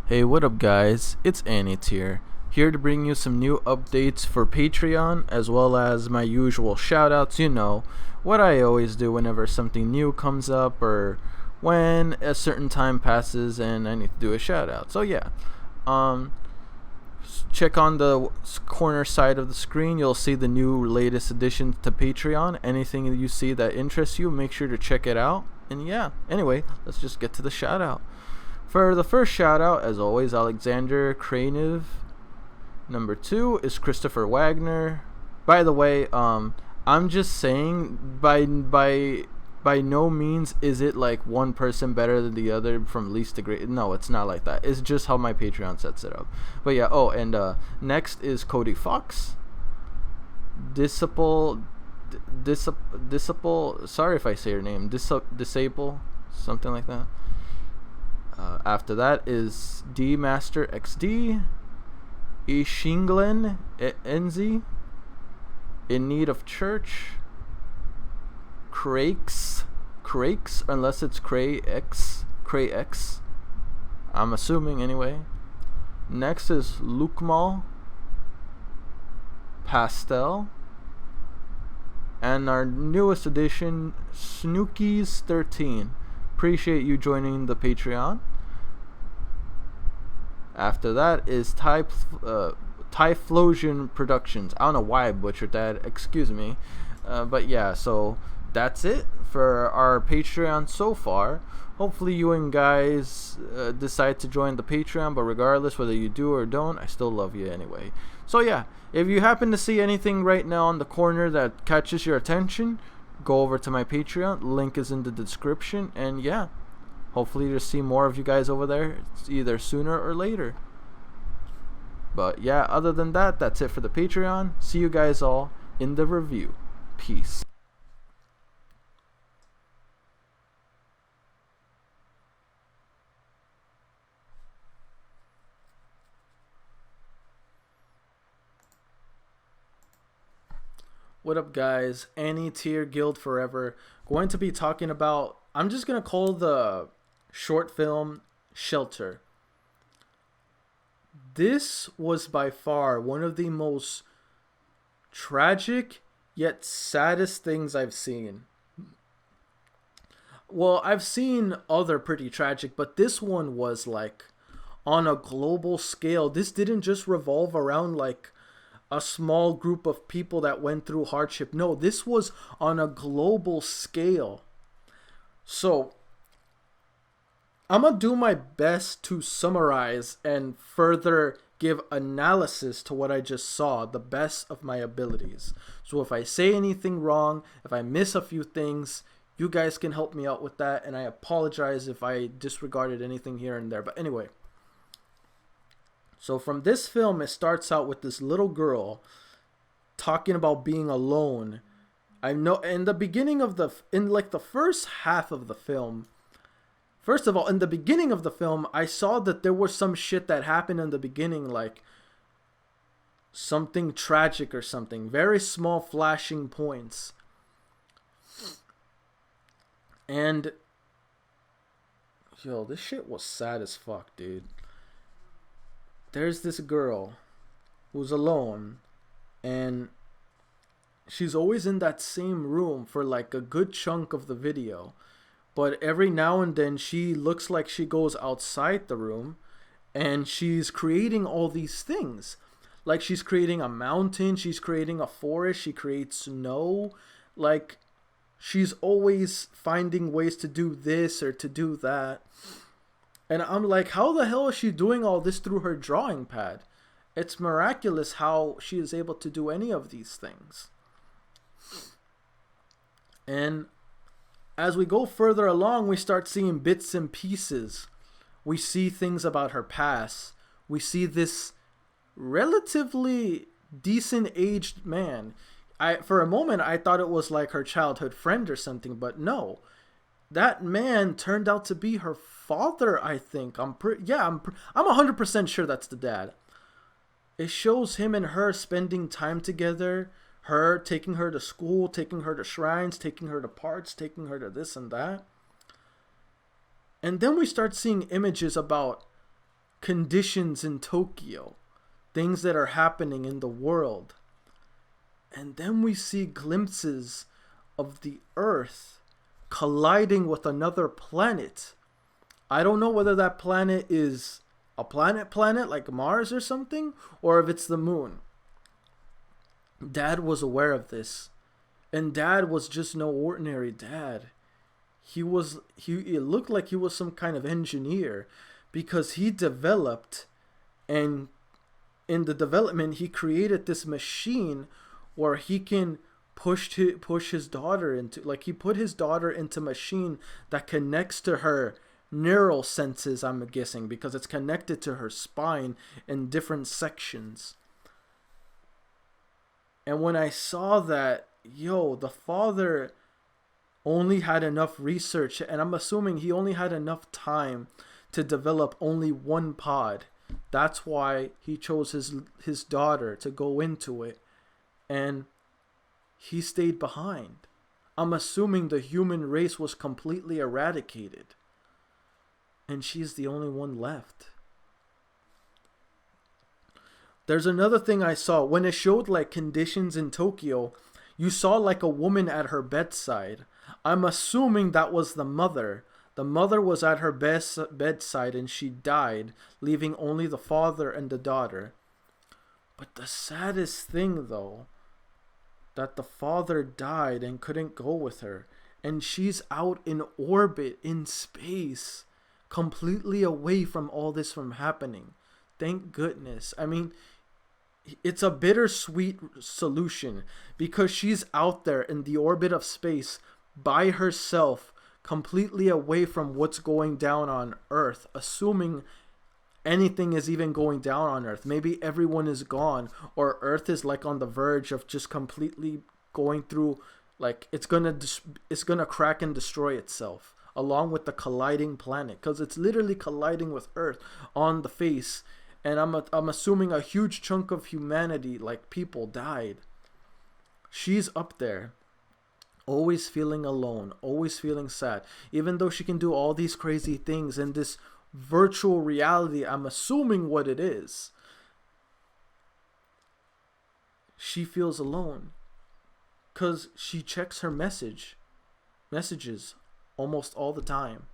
Hey, what up, guys? It's Anit here to bring you some new updates for Patreon, as well as my usual shoutouts. You know, what I always do whenever something new comes up, or when a certain time passes and I need to do a shoutout. So, yeah, um, check on the corner side of the screen. You'll see the new latest additions to Patreon. Anything that you see that interests you, make sure to check it out. And yeah, anyway, let's just get to the shoutout. For the first shout out, as always, Alexander Kraniv. Number 2 is Christopher Wagner. By the way, I'm just saying, by no means is it like one person better than the other from least to great. No, it's not like that. It's just how my Patreon sets it up. But yeah, and next is Cody Fox. Disciple. Sorry if I say your name. Disable, something like that. After that is D Master XD, Ishinglen Enzi, In Need of Church, Crakes, unless it's Cray X, I'm assuming anyway. Next is Lukmal, Pastel, and our newest addition, Snookies13. Appreciate you joining the Patreon. After that is Typhlosion Productions. I don't know why I butchered that. Excuse me. But yeah, so that's it for our Patreon so far. Hopefully you and guys decide to join the Patreon, but regardless whether you do or don't, I still love you anyway. So yeah, if you happen to see anything right now on the corner that catches your attention, go over to my Patreon. Link is in the description. And yeah, hopefully to see more of you guys over there. It's either sooner or later. But yeah, other than that, that's it for the Patreon. See you guys all in the review. Peace. What up, guys? Annie Tier Guild Forever. Going to be talking about, I'm just going to call the short film Shelter. This was by far one of the most tragic yet saddest things I've seen. Well, I've seen other pretty tragic, but this one was like on a global scale. This didn't just revolve around like a small group of people that went through hardship. No, this was on a global scale. So, I'm going to do my best to summarize and further give analysis to what I just saw, the best of my abilities. So if I say anything wrong, if I miss a few things, you guys can help me out with that, and I apologize if I disregarded anything here and there. But anyway, so from this film, it starts out with this little girl talking about being alone. I know in the beginning of the first half of the film. First of all, in the beginning of the film, I saw that there was some shit that happened in the beginning, like something tragic or something. Very small flashing points. And yo, this shit was sad as fuck, dude. There's this girl who's alone, and she's always in that same room for like a good chunk of the video. But every now and then she looks like she goes outside the room and she's creating all these things. Like she's creating a mountain, she's creating a forest, she creates snow. Like she's always finding ways to do this or to do that. And I'm like, how the hell is she doing all this through her drawing pad? It's miraculous how she is able to do any of these things. And as we go further along, we start seeing bits and pieces. We see things about her past. We see this relatively decent aged man. For a moment, I thought it was like her childhood friend or something, but no. That man turned out to be her father, I think. I'm 100% sure that's the dad. It shows him and her spending time together. Her taking her to school, taking her to shrines, taking her to parts, taking her to this and that. And then we start seeing images about conditions in Tokyo, things that are happening in the world. And then we see glimpses of the Earth colliding with another planet. I don't know whether that planet is a planet like Mars or something, or if it's the moon. Dad was aware of this. And Dad was just no ordinary dad. It looked like he was some kind of engineer, because he developed, and in the development he created this machine where he can push his daughter into, like, he put his daughter into a machine that connects to her neural senses, I'm guessing, because it's connected to her spine in different sections. And when I saw that, the father only had enough research, and I'm assuming he only had enough time to develop only one pod. That's why he chose his daughter to go into it, and he stayed behind. I'm assuming the human race was completely eradicated, and she's the only one left. There's another thing I saw. When it showed like conditions in Tokyo, you saw like a woman at her bedside. I'm assuming that was the mother. The mother was at her bedside and she died, leaving only the father and the daughter. But the saddest thing, though, that the father died and couldn't go with her. And she's out in orbit, in space, completely away from all this from happening. Thank goodness. I mean, it's a bittersweet solution, because she's out there in the orbit of space by herself, completely away from what's going down on Earth, assuming anything is even going down on Earth. Maybe everyone is gone, or Earth is like on the verge of just completely going through, like it's gonna crack and destroy itself, along with the colliding planet, because it's literally colliding with Earth on the face. And I'm assuming a huge chunk of humanity, like people, died. She's up there, always feeling alone, always feeling sad, even though she can do all these crazy things in this virtual reality. I'm assuming what it is. She feels alone, because she checks her messages almost all the time,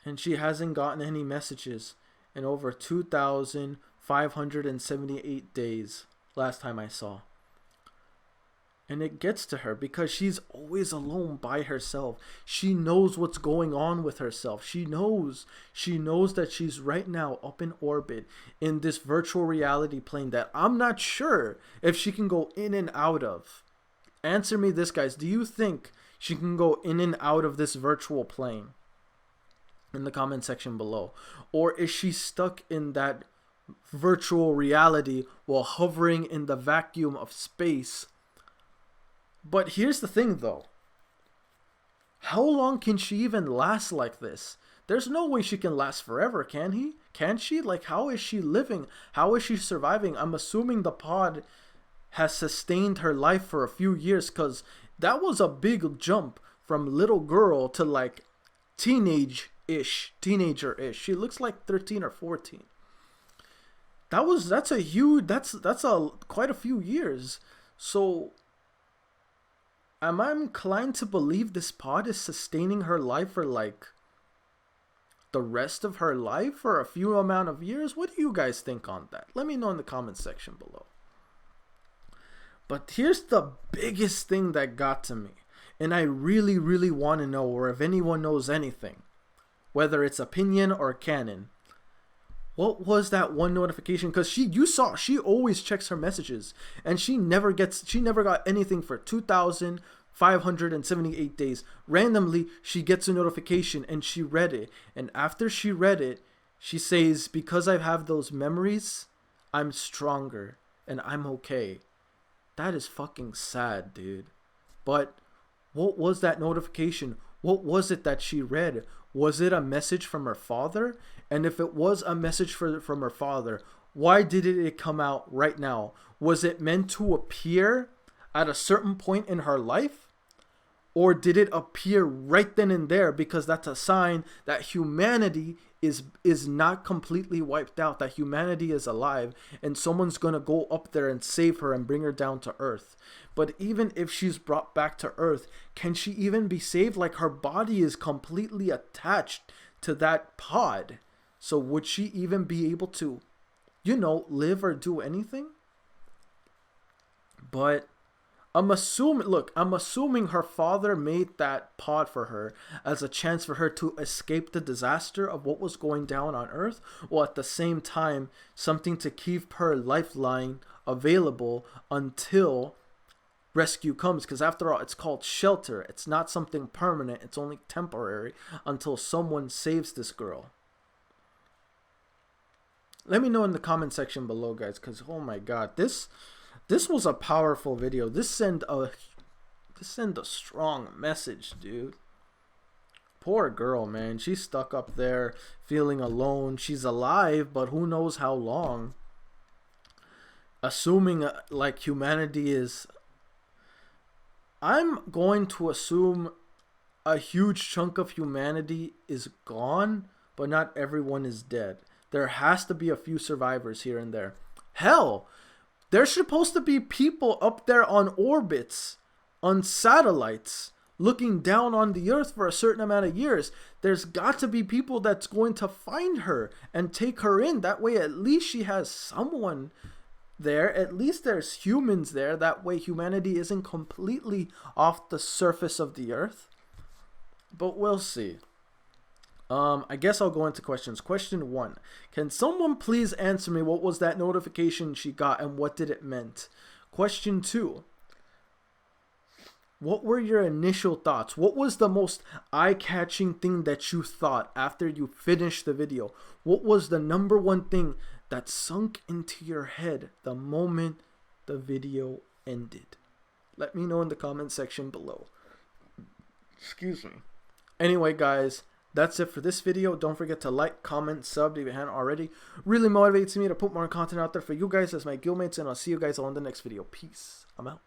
and she hasn't gotten any messages in over 2,578 days last time I saw. And it gets to her because she's always alone by herself. She knows what's going on with herself. She knows that she's right now up in orbit in this virtual reality plane that I'm not sure if she can go in and out of. Answer me this, guys. Do you think she can go in and out of this virtual plane? In the comment section below. Or is she stuck in that virtual reality while hovering in the vacuum of space? But here's the thing, though. How long can she even last like this? There's no way she can last forever, can she? Like, how is she living? How is she surviving? I'm assuming the pod has sustained her life for a few years, because that was a big jump from little girl to like teenager-ish. She looks like 13 or 14. That's quite a few years. So am I inclined to believe this pod is sustaining her life for like the rest of her life, for a few amount of years? What do you guys think on that? Let me know in the comment section below. But here's the biggest thing that got to me, and I really, really want to know, or if anyone knows anything, whether it's opinion or canon. What was that one notification? Because she always checks her messages, and she never got anything for 2,578 days. Randomly, she gets a notification and she read it. And after she read it, she says, because I have those memories, I'm stronger and I'm okay. That is fucking sad, dude. But what was that notification? What was it that she read? Was it a message from her father? And if it was a message from her father, why didn't it come out right now? Was it meant to appear at a certain point in her life? Or did it appear right then and there because that's a sign that humanity is not completely wiped out, that humanity is alive and someone's gonna go up there and save her and bring her down to Earth. But even if she's brought back to Earth, can she even be saved? Like, her body is completely attached to that pod. So would she even be able to, live or do anything? But I'm assuming her father made that pod for her as a chance for her to escape the disaster of what was going down on Earth, while at the same time something to keep her lifeline available until rescue comes. Because after all, it's called shelter. It's not something permanent. It's only temporary until someone saves this girl. Let me know in the comment section below, guys, because oh my god, this was a powerful video. This sent a strong message, dude. Poor girl, man. She's stuck up there feeling alone. She's alive, but who knows how long. Assuming like humanity is, I'm going to assume a huge chunk of humanity is gone, but not everyone is dead. There has to be a few survivors here and there. Hell, there's supposed to be people up there on orbits, on satellites, looking down on the Earth for a certain amount of years. There's got to be people that's going to find her and take her in. That way, at least she has someone there. At least there's humans there. That way, humanity isn't completely off the surface of the Earth. But we'll see. I guess I'll go into questions. Question 1. Can someone please answer me what was that notification she got and what did it meant? Question 2. What were your initial thoughts? What was the most eye-catching thing that you thought after you finished the video? What was the number one thing that sunk into your head the moment the video ended? Let me know in the comment section below. Excuse me. Anyway, guys, that's it for this video. Don't forget to like, comment, sub if you haven't already. Really motivates me to put more content out there for you guys as my guildmates, and I'll see you guys all in the next video. Peace. I'm out.